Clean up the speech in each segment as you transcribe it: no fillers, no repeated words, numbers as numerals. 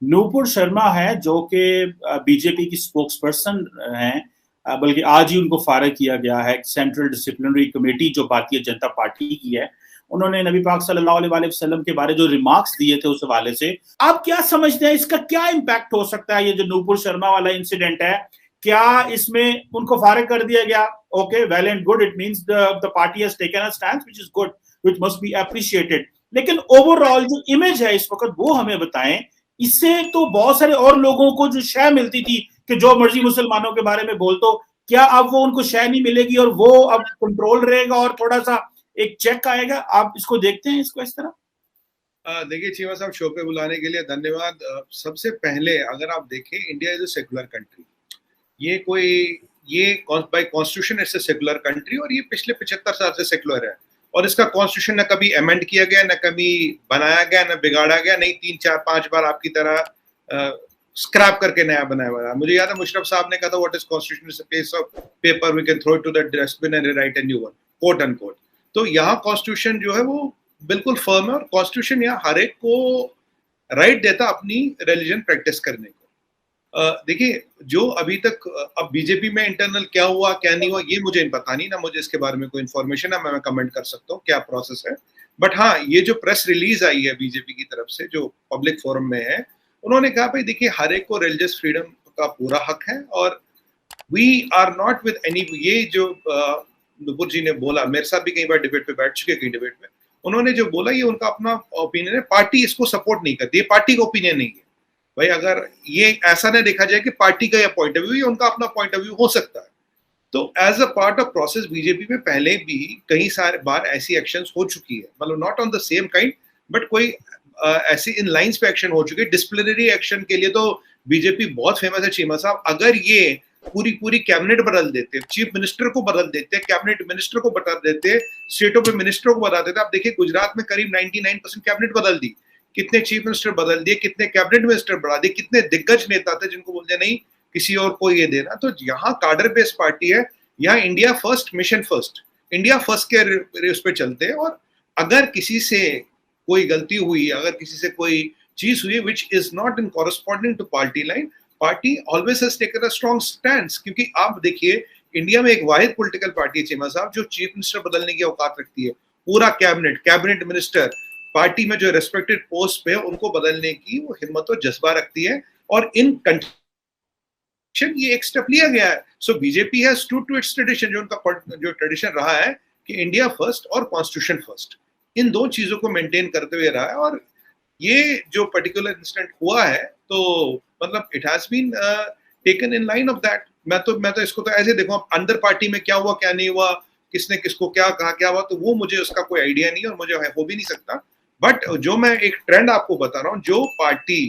नूपुर शर्मा है जो कि बीजेपी की स्पोक्स पर्सन हैं, बल्कि आज ही उनको फारिग किया गया है। सेंट्रल डिसिप्लिनरी कमेटी जो भारतीय जनता पार्टी की है, उन्होंने नबी पाक सल्लल्लाहु अलैहि वसल्लम के बारे जो रिमार्क्स दिए थे उस हवाले से, आप क्या समझते हैं इसका क्या इम्पैक्ट हो सकता है? ये जो नूपुर शर्मा वाला इंसिडेंट है, क्या इसमें उनको फारिग कर दिया गया? Okay, well and good, it means the party has taken a stand which is good, which must be appreciated. लेकिन ओवरऑल जो इमेज है इस वक्त वो हमें बताएं। इससे तो बहुत सारे और लोगों को जो शय मिलती थी कि जो मर्जी मुसलमानों के बारे में बोल, तो क्या अब वो उनको शय नहीं मिलेगी और वो अब कंट्रोल रहेगा और थोड़ा सा एक चेक आएगा? आप इसको देखते हैं इसको इस तरह? देखिए चीमा साहब, शो पे बुलाने के लिए धन्यवाद। सबसे पहले अगर आप देखें, India is a secular country. ये by constitution it's a secular country, और ये पिछले 75 साल से सेकुलर है। और इसका कॉन्स्टिट्यूशन न कभी अमेंड किया गया, न कभी बनाया गया, न बिगाड़ा गया, नहीं 3 4 5 बार आपकी तरह स्क्रैप करके नया बनाया हुआ। मुझे याद है मुशर्रफ साहब ने कहा था, what is constitution is a piece of paper we can throw it to the dustbin and write a new one, quote unquote. तो यहाँ कॉन्स्टिट्यूशन जो है वो बिल्कुल फर्म है, और कॉन्स्टिट्यूशन यहाँ हर एक को राइट देता अपनी रिलीजन प्रैक्टिस करने को। देखिए, जो अभी तक अब बीजेपी में इंटरनल क्या हुआ क्या नहीं हुआ ये मुझे पता नहीं, ना मुझे इसके बारे में कोई इन्फॉर्मेशन है, मैं कमेंट कर सकता हूँ क्या प्रोसेस है। बट हाँ, ये जो प्रेस रिलीज आई है बीजेपी की तरफ से जो पब्लिक फोरम में है, उन्होंने कहा भाई देखिए, हर एक को रिलीजियस फ्रीडम का पूरा हक है, और we are not with any. ये जो नुपुर जी ने बोला, मेरे साथ भी कई बार डिबेट पे बैठ चुके, कई डिबेट में उन्होंने जो बोला ये उनका अपना ओपिनियन है, पार्टी इसको सपोर्ट नहीं करती, ये पार्टी का ओपिनियन नहीं है। भाई अगर ये ऐसा ना देखा जाए कि पार्टी का यह पॉइंट ऑफ व्यू, ये उनका अपना पॉइंट ऑफ व्यू हो सकता है। तो as a part of process BJP में पहले भी कई सारे बार ऐसी एक्शंस हो चुकी है, मतलब not on the same kind, but कोई ऐसी इन लाइंस पे एक्शन हो चुकी है। डिसिप्लिनरी एक्शन के लिए तो बीजेपी बहुत फेमस है चीमा साहब। अगर ये पूरी कैबिनेट बदल देते, चीफ मिनिस्टर को बदल देते, कैबिनेट मिनिस्टर को बता देते, स्टेटों पे मिनिस्टरों को बता देते। आप देखिए गुजरात में करीब 99% कैबिनेट बदल दी, कितने चीफ मिनिस्टर बदल दिए, कितने कैबिनेट मिनिस्टर बढ़ा दिए, कितने दिग्गज नेता थे जिनको बोलते नहीं किसी और को ये देना। तो यहाँ कार्डर बेस्ड पार्टी है, यहाँ India first, mission first, India first के उस पर चलते हैं। और अगर किसी से कोई गलती हुई, अगर किसी से कोई चीज हुई which is not in corresponding to party line, party always has taken a strong stand. क्योंकि आप देखिए, इंडिया में एक वाहिद पॉलिटिकल पार्टी है चीमा साहब जो चीफ मिनिस्टर बदलने की औकात रखती है। पूरा कैबिनेट मिनिस्टर पार्टी में जो रेस्पेक्टेड पोस्ट पे उनको बदलने की वो हिम्मत और जज्बा रखती है, और इन कंडीशन ये एक स्टेप लिया गया है। So BJP has true to its tradition, जो उनका जो ट्रेडिशन रहा है कि इंडिया फर्स्ट और कॉन्स्टिट्यूशन फर्स्ट, इन दो चीजों को मेंटेन करते हुए रहा है। और ये जो पर्टिकुलर इंसिडेंट हुआ है, तो मतलब it has been taken in line of that. मैं तो इसको तो ऐसे देखो, अंदर पार्टी में क्या हुआ क्या नहीं हुआ, किसने किसको क्या कहा क्या हुआ, तो वो मुझे उसका कोई आइडिया नहीं है और मुझे हो भी नहीं सकता। बट जो मैं एक ट्रेंड आपको बता रहा हूँ, जो पार्टी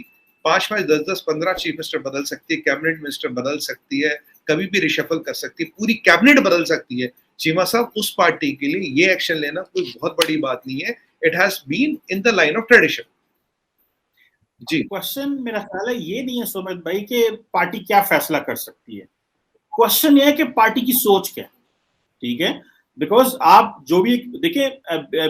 5-5, 10-10, 15 चीफ मिनिस्टर बदल सकती है, कैबिनेट मिनिस्टर बदल सकती है, कभी भी रिशफल कर सकती है, पूरी कैबिनेट बदल सकती है, चीमा साहब उस पार्टी के लिए ये एक्शन लेना कोई बहुत बड़ी बात नहीं है। It has been in the line of tradition. जी, क्वेश्चन मेरा ख्याल है ये नहीं है सुमित भाई कि पार्टी क्या फैसला कर सकती है, क्वेश्चन ये है कि पार्टी की सोच क्या है। ठीक है, बिकॉज आप जो भी देखिए,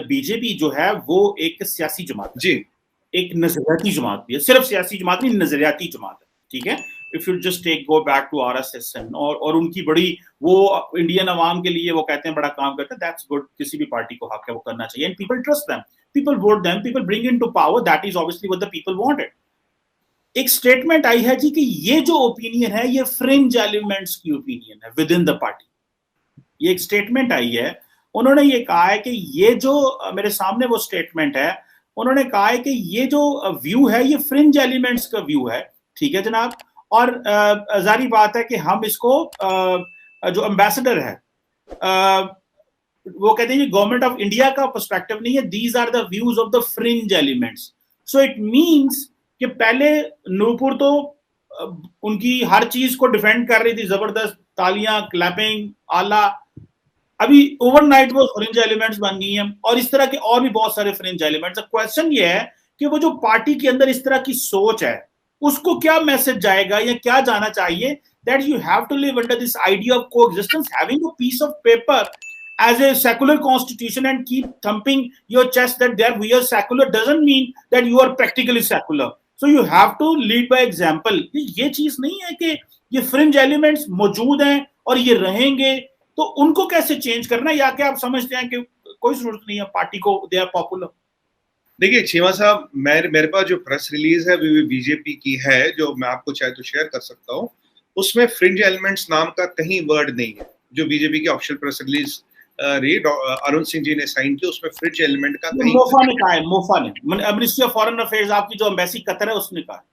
बीजेपी जो है वो एक सियासी जमात है, जी, एक नजरियाती जमात भी है, सिर्फ सियासी जमात नहीं, नजरियाती जमात है। ठीक है, if you just take go back to RSS और उनकी बड़ी वो इंडियन अवाम के लिए वो कहते हैं बड़ा काम करते हैं, दैट्स गुड, किसी भी पार्टी को हक है वो करना चाहिए, and people trust them, people vote them, people bring into power, that is obviously what the people wanted. एक स्टेटमेंट आई है जी कि ये जो ओपिनियन है ये फ्रिंज एलिमेंट्स की ओपिनियन है विद इन द पार्टी। ये एक स्टेटमेंट आई है, उन्होंने ये कहा है कि ये जो मेरे सामने वो स्टेटमेंट है, उन्होंने कहा है कि ये जो व्यू है ये फ्रिंज एलिमेंट्स का व्यू है। ठीक है जनाब, और जारी बात है कि हम इसको जो एम्बेसडर है वो कहते हैं ये गवर्नमेंट ऑफ इंडिया का पर्सपेक्टिव नहीं है, these are the views of the fringe elements. So it means कि पहले नूपुर तो उनकी हर चीज को डिफेंड कर रही थी, जबरदस्त तालियां, क्लैपिंग, आला, अभी ओवरनाइट वो फ्रिंज एलिमेंट्स बन गई हैं, और इस तरह के और भी बहुत सारे फ्रिंज एलिमेंट्स। क्वेश्चन ये है कि वो जो पार्टी के अंदर इस तरह की सोच है उसको क्या मैसेज जाएगा या क्या जाना चाहिए, that you have to live under this idea of coexistence, having a piece of paper as a secular constitution and keep thumping your chest that there we are secular doesn't mean that you are practically secular. So you have to lead by example. ये चीज नहीं है कि ये fringe elements मौजूद हैं और ये रहेंगे, तो उनको कैसे चेंज करना है, या कि आप समझते हैं कि कोई जरूरत नहीं है पार्टी को, दे आर पॉपुलर? देखिए चीमा साहब, मेरे पास जो प्रेस रिलीज है बीजेपी की है, जो मैं आपको चाहे तो शेयर कर सकता हूँ, उसमें फ्रिंज एलिमेंट्स नाम का कहीं वर्ड नहीं है। जो बीजेपी की official press release Arun Singh ji ने साइन की, उसमें फ्रिंज एलिमेंट का कहीं, मोफा ने कहा है, मोफा ने, मिनिस्ट्री ऑफ फॉरेन अफेयर्स आपकी जो एम्बेसी कतर है उसने कहा।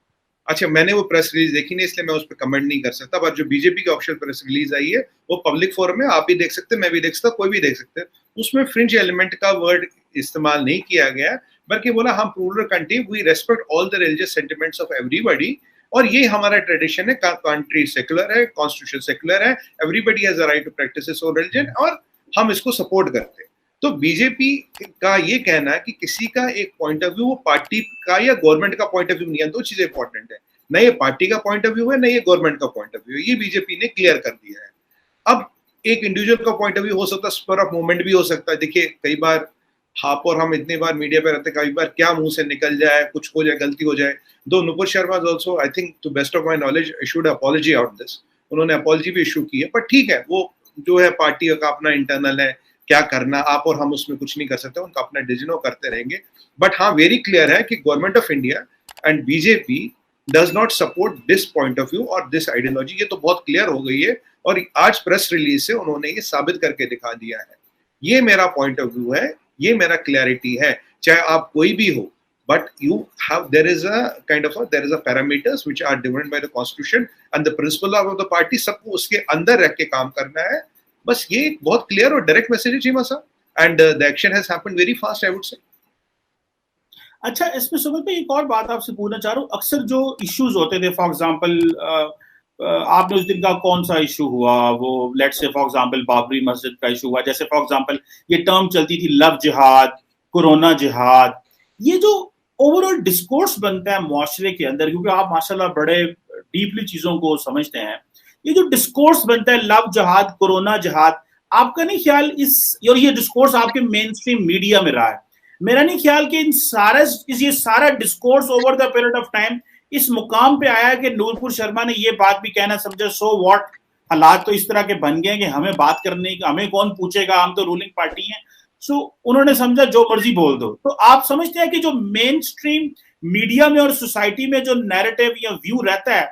अच्छा, मैंने वो प्रेस रिलीज देखी नहीं, इसलिए मैं उस पर कमेंट नहीं कर सकता। बट जो बीजेपी की ऑफिशियल प्रेस रिलीज आई है वो पब्लिक फोरम में, आप भी देख सकते हैं, मैं भी देख सकता, कोई भी देख सकते हैं। उसमें फ्रिंज एलिमेंट का वर्ड इस्तेमाल नहीं किया गया, बल्कि बोला हम plural country, we respect all the religious sentiments of everybody, और ये हमारा ट्रेडिशन है, कंट्री सेक्युलर है, कॉन्स्टिट्यूशन सेक्युलर है, everybody has a right to practise his own religion, और हम इसको सपोर्ट करते हैं। तो बीजेपी का ये कहना है कि किसी का एक पॉइंट ऑफ व्यू वो पार्टी का या गवर्नमेंट का पॉइंट ऑफ व्यू नहीं है, दो चीजें इंपॉर्टेंट है, न ये पार्टी का पॉइंट ऑफ व्यू है, न ये गवर्नमेंट का पॉइंट ऑफ व्यू है, ये बीजेपी ने क्लियर कर दिया है। अब एक इंडिविजुअल का पॉइंट ऑफ व्यू हो सकता है, स्पर ऑफ मूवमेंट भी हो सकता है। देखिए कई बार आप और हम इतनी बार मीडिया पे रहते हैं, कई बार क्या मुंह से निकल जाए, कुछ हो जाए, गलती हो जाए। दो Nupur Sharma also, I think to best of my knowledge, issued apology out this, उन्होंने अपॉलॉजी भी इशू की है, पर ठीक है, वो जो है पार्टी का अपना इंटरनल है, क्या करना आप और हम उसमें कुछ नहीं कर सकते, उनका अपना डिसीजन करते रहेंगे। बट हाँ, वेरी क्लियर है कि government of India and BJP does not support this point of view और दिस आइडियोलॉजी, ये तो बहुत क्लियर हो गई है, और आज प्रेस रिलीज से उन्होंने ये साबित करके दिखा दिया है। ये मेरा पॉइंट ऑफ व्यू है, ये मेरा क्लैरिटी है, चाहे आप कोई भी हो, but you have, there is a parameters which are defined by the constitution and the principle of the party, सबको उसके अंदर रख के काम करना है। बस ये एक बहुत क्लियर और डायरेक्ट मैसेज है चीमा साहब, and the action has happened very fast, I would say। अच्छा, इसमें सुमित भाई एक और बात आपसे पूछना चाह रहा हूँ, अक्सर जो इश्यूज होते थे, फॉर एग्जांपल आपने उस दिन का कौन सा इशू हुआ, वो let's say for example Babri मस्जिद का इशू हुआ, जैसे फॉर एग्जांपल ये टर्म चलती थी लव जिहाद, कोरोना जिहाद, ये जो ओवरऑल डिस्कोर्स बनता है मुआशरे के अंदर, क्योंकि आप माशाल्लाह बड़े डीपली चीजों को समझते हैं, ये जो डिस्कोर्स बनता है लव जिहाद, कोरोना जिहाद, आपका नहीं ख्याल इस, और ये डिस्कोर्स आपके मेन स्ट्रीम मीडिया में रहा है, मेरा नहीं ख्याल कि ये सारा discourse over the period of time इस मुकाम पे आया कि नूपुर शर्मा ने ये बात भी कहना समझा, सो व्हाट, हालात तो इस तरह के बन गए कि हमें बात करने, हमें कौन पूछेगा, हम तो रूलिंग पार्टी हैं, सो उन्होंने समझा जो मर्जी बोल दो। तो आप समझते हैं कि जो मेन स्ट्रीम मीडिया में और सोसाइटी में जो नैरेटिव या व्यू रहता है,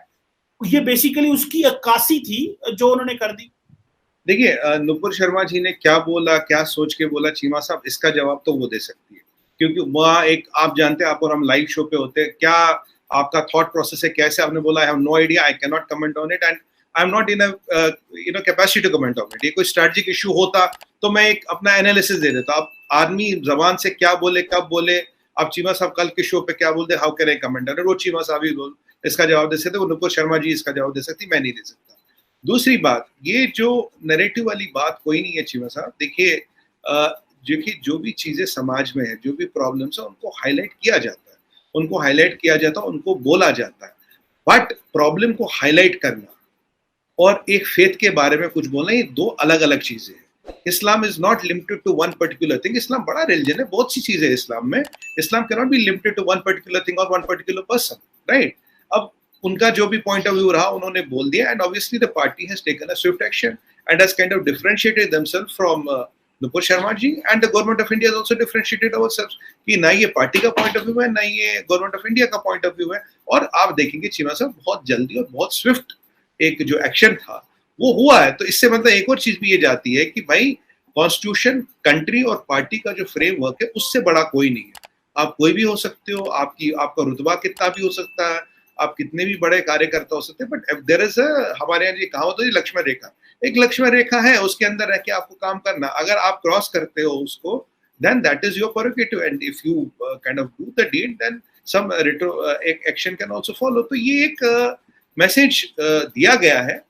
ये बेसिकली उसकी अक्कासी थी जो उन्होंने कर दी? देखिए नुपुर शर्मा जी ने क्या बोला, क्या सोच के बोला, चीमा साहब इसका जवाब तो वो दे सकती है, क्योंकि वहाँ एक, आप जानते हैं, आप और हम लाइव शो पे होते हैं, क्या आपका थॉट प्रोसेस है, कैसे आपने बोला, I have no idea, I can not comment on it, and I am not in capacity to comment on it. ये कोई स्ट्रेटेजिक इशू होता तो मैं एक अपना एनालिसिस दे देता। आप आदमी जबान से क्या बोले, कब बोले, आप चीमा साहब कल के शो पे क्या बोलते, how can I comment on it, वो चीमा साहब ही इसका जवाब दे सकते, वो नुपुर शर्मा जी इसका जवाब दे सकती, मैं नहीं दे सकता। दूसरी बात, ये जो नैरेटिव वाली बात कोई नहीं है चीमा साहब। देखिए जो भी चीजें समाज में है, जो भी प्रॉब्लम्स है, उनको हाईलाइट किया जाता है, उनको बोला जाता है, बट प्रॉब्लम को हाईलाइट करना और एक फेथ के बारे में कुछ बोलना, ये दो अलग अलग चीजें हैं। Islam is not limited to one particular thing. Islam बड़ा रिलीजन है, बहुत सी चीजें हैं इस्लाम में। Islam can not be limited to one particular thing और वन पर्टिकुलर पर्सन, राइट। अब उनका जो भी पॉइंट ऑफ व्यू रहा उन्होंने बोल दिया, and obviously the party has taken a swift action and has kind of differentiated themselves from Nupur Sharma ji, and the government of India has also differentiated ourselves कि ना ये पार्टी का पॉइंट ऑफ व्यू है, ना ये गवर्नमेंट ऑफ इंडिया का point of view है। और आप देखेंगे चीमा साहब, बहुत जल्दी और बहुत स्विफ्ट एक जो एक्शन था वो हुआ है। तो इससे मतलब एक और चीज भी ये जाती है कि भाई कॉन्स्टिट्यूशन, कंट्री और पार्टी का जो फ्रेमवर्क है उससे बड़ा कोई नहीं है। आप कोई भी हो सकते हो, आपका रुतबा कितना भी हो सकता है, आप कितने भी बड़े कार्यकर्ता हो सकते हैं, बट देयर इज हमारे यहाँ ये कहावत है लक्ष्मण रेखा, एक लक्ष्मण रेखा है, उसके अंदर रह के आपको काम करना। अगर आप क्रॉस करते हो उसको, then that is your prerogative, and if you kind of do the deed, then some action can also follow। तो ये एक मैसेज दिया गया है